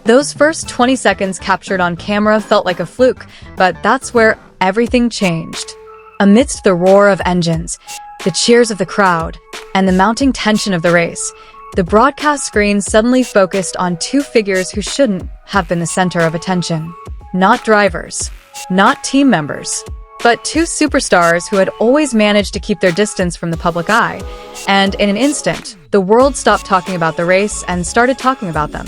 Those first 20 seconds captured on camera felt like a fluke, but that's where everything changed. Amidst the roar of engines, the cheers of the crowd, and the mounting tension of the race, the broadcast screen suddenly focused on two figures who shouldn't have been the center of attention. Not drivers, not team members, but two superstars who had always managed to keep their distance from the public eye. And in an instant, the world stopped talking about the race and started talking about them.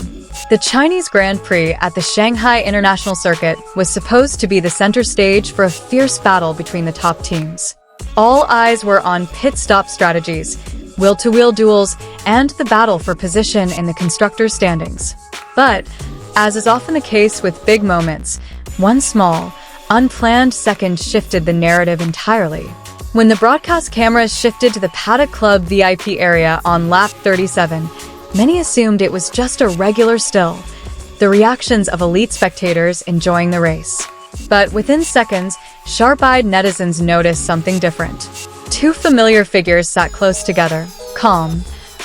The Chinese Grand Prix at the Shanghai International Circuit was supposed to be the center stage for a fierce battle between the top teams. All eyes were on pit stop strategies, wheel-to-wheel duels, and the battle for position in the constructors' standings. But, as is often the case with big moments, one small, unplanned second shifted the narrative entirely. When the broadcast cameras shifted to the Paddock Club VIP area on lap 37, many assumed it was just a regular still, the reactions of elite spectators enjoying the race. But within seconds, sharp-eyed netizens noticed something different. Two familiar figures sat close together, calm,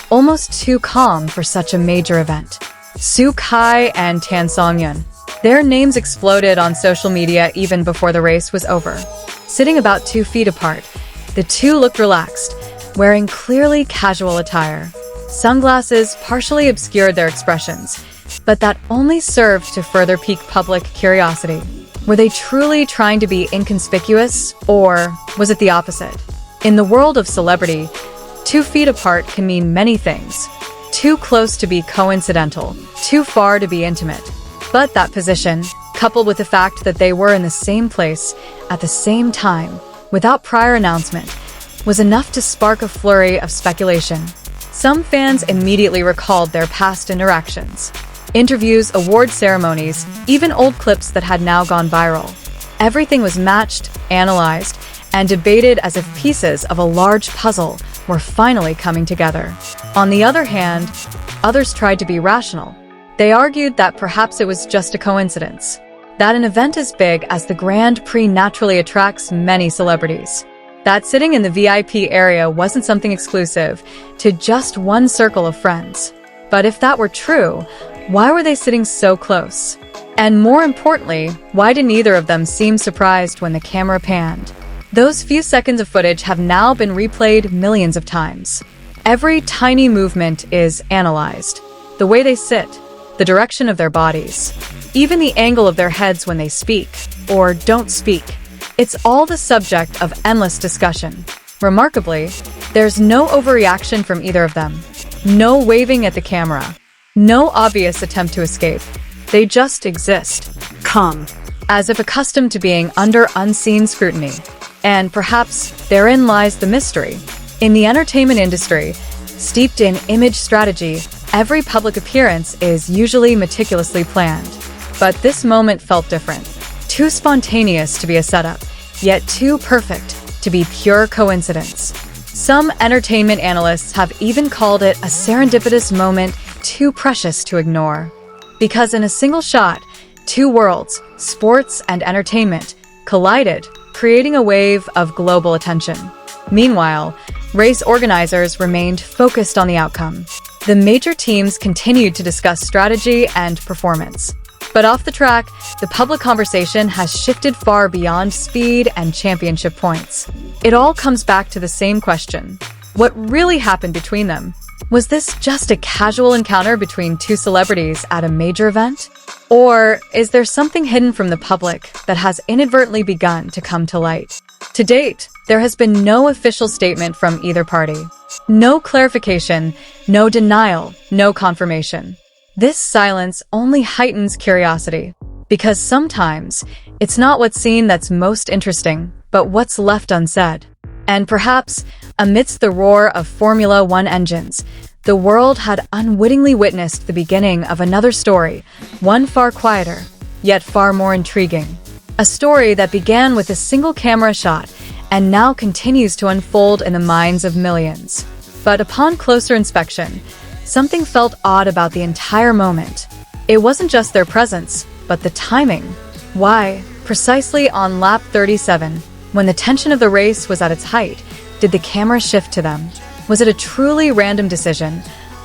almost too calm for such a major event. Kai and Tan Songyun. Their names exploded on social media even before the race was over. Sitting about 2 feet apart, the two looked relaxed, wearing clearly casual attire. Sunglasses partially obscured their expressions, but that only served to further pique public curiosity. Were they truly trying to be inconspicuous, or was it the opposite? In the world of celebrity, 2 feet apart can mean many things. Too close to be coincidental, too far to be intimate. But that position, coupled with the fact that they were in the same place, at the same time, without prior announcement, was enough to spark a flurry of speculation. Some fans immediately recalled their past interactions. Interviews, award ceremonies, even old clips that had now gone viral. Everything was matched, analyzed, and debated as if pieces of a large puzzle were finally coming together. On the other hand, others tried to be rational. They argued that perhaps it was just a coincidence, that an event as big as the Grand Prix naturally attracts many celebrities, that sitting in the VIP area wasn't something exclusive to just one circle of friends. But if that were true, why were they sitting so close? And more importantly, why didn't either of them seem surprised when the camera panned? Those few seconds of footage have now been replayed millions of times. Every tiny movement is analyzed. The way they sit, the direction of their bodies, even the angle of their heads when they speak, or don't speak. It's all the subject of endless discussion. Remarkably, there's no overreaction from either of them. No waving at the camera. No obvious attempt to escape. They just exist. Calm. As if accustomed to being under unseen scrutiny. And perhaps therein lies the mystery. In the entertainment industry, steeped in image strategy, every public appearance is usually meticulously planned. But this moment felt different. Too spontaneous to be a setup, yet too perfect to be pure coincidence. Some entertainment analysts have even called it a serendipitous moment too precious to ignore. Because in a single shot, two worlds, sports and entertainment, collided, creating a wave of global attention. Meanwhile, race organizers remained focused on the outcome. The major teams continued to discuss strategy and performance. But off the track, the public conversation has shifted far beyond speed and championship points. It all comes back to the same question. What really happened between them? Was this just a casual encounter between two celebrities at a major event? Or is there something hidden from the public that has inadvertently begun to come to light? To date, there has been no official statement from either party. No clarification, no denial, no confirmation. This silence only heightens curiosity, because sometimes it's not what's seen that's most interesting, but what's left unsaid. And perhaps, amidst the roar of Formula One engines, the world had unwittingly witnessed the beginning of another story, one far quieter, yet far more intriguing. A story that began with a single camera shot and now continues to unfold in the minds of millions. But upon closer inspection, something felt odd about the entire moment. It wasn't just their presence, but the timing. Why, precisely on lap 37, when the tension of the race was at its height, did the camera shift to them? Was it a truly random decision?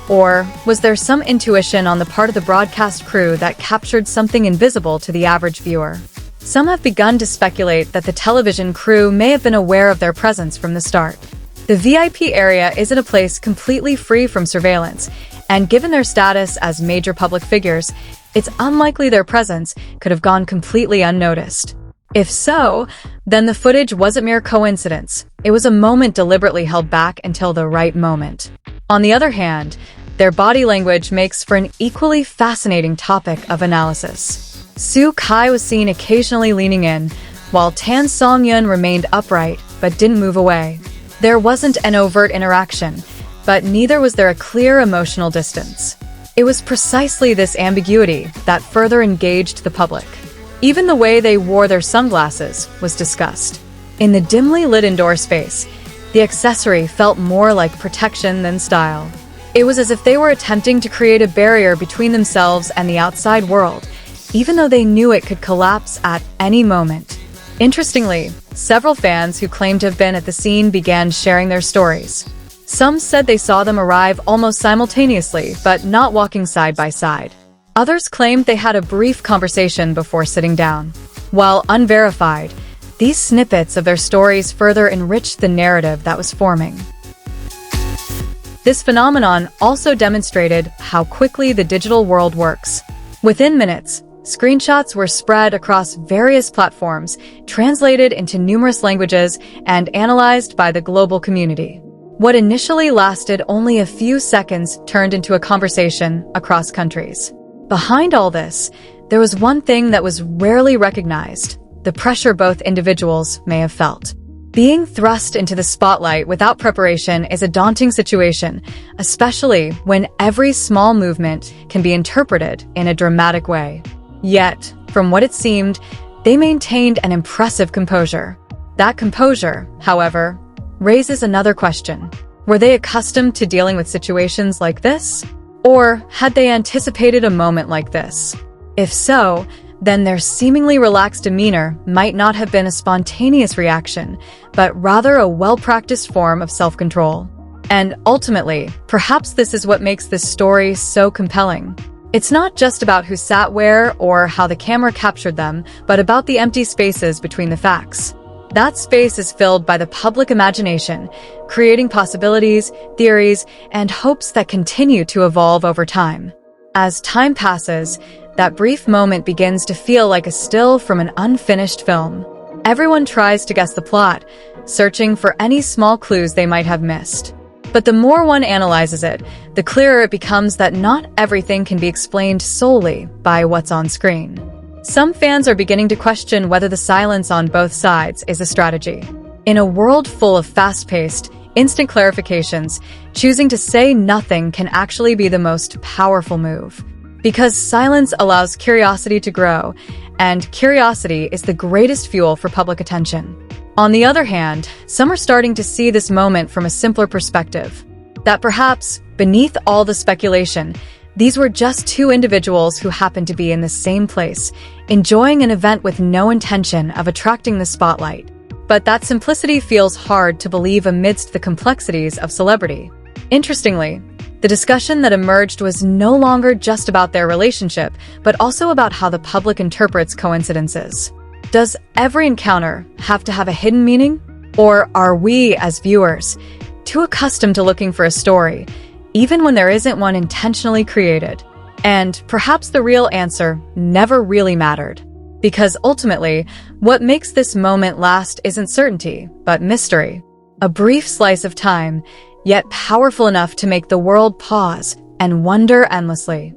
Or was there some intuition on the part of the broadcast crew that captured something invisible to the average viewer? Some have begun to speculate that the television crew may have been aware of their presence from the start. The VIP area isn't a place completely free from surveillance, and given their status as major public figures, it's unlikely their presence could have gone completely unnoticed. If so, then the footage wasn't mere coincidence. It was a moment deliberately held back until the right moment. On the other hand, their body language makes for an equally fascinating topic of analysis. Kai was seen occasionally leaning in, while Tan Songyun remained upright but didn't move away. There wasn't an overt interaction, but neither was there a clear emotional distance. It was precisely this ambiguity that further engaged the public. Even the way they wore their sunglasses was discussed. In the dimly lit indoor space, the accessory felt more like protection than style. It was as if they were attempting to create a barrier between themselves and the outside world, even though they knew it could collapse at any moment. Interestingly, several fans who claimed to have been at the scene began sharing their stories. Some said they saw them arrive almost simultaneously, but not walking side by side. Others claimed they had a brief conversation before sitting down. While unverified, these snippets of their stories further enriched the narrative that was forming. This phenomenon also demonstrated how quickly the digital world works. Within minutes, screenshots were spread across various platforms, translated into numerous languages, and analyzed by the global community. What initially lasted only a few seconds turned into a conversation across countries. Behind all this, there was one thing that was rarely recognized: the pressure both individuals may have felt. Being thrust into the spotlight without preparation is a daunting situation, especially when every small movement can be interpreted in a dramatic way. Yet, from what it seemed, they maintained an impressive composure. That composure, however, raises another question. Were they accustomed to dealing with situations like this? Or had they anticipated a moment like this? If so, then their seemingly relaxed demeanor might not have been a spontaneous reaction, but rather a well-practiced form of self-control. And ultimately, perhaps this is what makes this story so compelling. It's not just about who sat where or how the camera captured them, but about the empty spaces between the facts. That space is filled by the public imagination, creating possibilities, theories, and hopes that continue to evolve over time. As time passes, that brief moment begins to feel like a still from an unfinished film. Everyone tries to guess the plot, searching for any small clues they might have missed. But the more one analyzes it, the clearer it becomes that not everything can be explained solely by what's on screen. Some fans are beginning to question whether the silence on both sides is a strategy. In a world full of fast-paced, instant clarifications, choosing to say nothing can actually be the most powerful move. Because silence allows curiosity to grow, and curiosity is the greatest fuel for public attention. On the other hand, some are starting to see this moment from a simpler perspective. That perhaps, beneath all the speculation, these were just two individuals who happened to be in the same place, enjoying an event with no intention of attracting the spotlight. But that simplicity feels hard to believe amidst the complexities of celebrity. Interestingly, the discussion that emerged was no longer just about their relationship, but also about how the public interprets coincidences. Does every encounter have to have a hidden meaning? Or are we, as viewers, too accustomed to looking for a story, even when there isn't one intentionally created? And perhaps the real answer never really mattered. Because ultimately, what makes this moment last isn't certainty, but mystery. A brief slice of time, yet powerful enough to make the world pause and wonder endlessly.